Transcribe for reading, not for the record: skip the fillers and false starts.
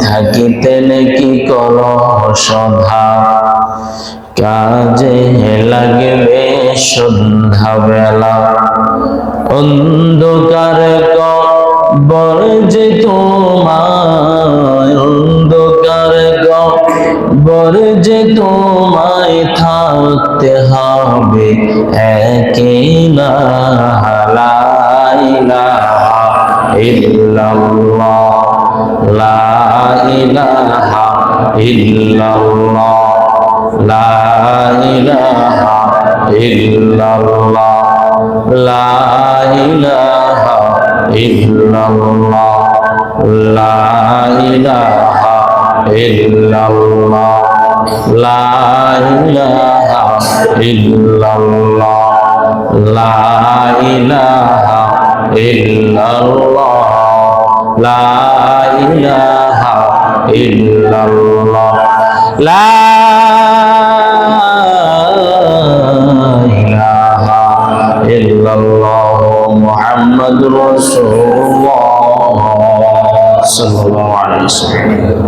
থাকিতেন কি কলহ সভা, কাজে লাগবে সন্ধ্যা বেলা। অন্ধকার কবর যে তোমায়, অন্ধকার কবর যে তোমায় থাকতে হবে একেলা। লা ইলাহা ইল্লাল্লাহ, লা ইলাহা ইল্লাল্লাহ, লা ইলাহা ইল্লাল্লাহ, লা ইলাহা ইল্লাল্লাহ, লা ইলাহা ইল্লাল্লাহ, লা ইলাহা ইল্লাল্লাহ, লা ইলাহা ইল্লাল্লাহ, লা ইলাহা ইল্লাল্লাহ, লা ইলাহা ইল্লাল্লাহ মুহাম্মাদুর রাসূলুল্লাহ সাল্লাল্লাহু আলাইহি ওয়াসাল্লাম।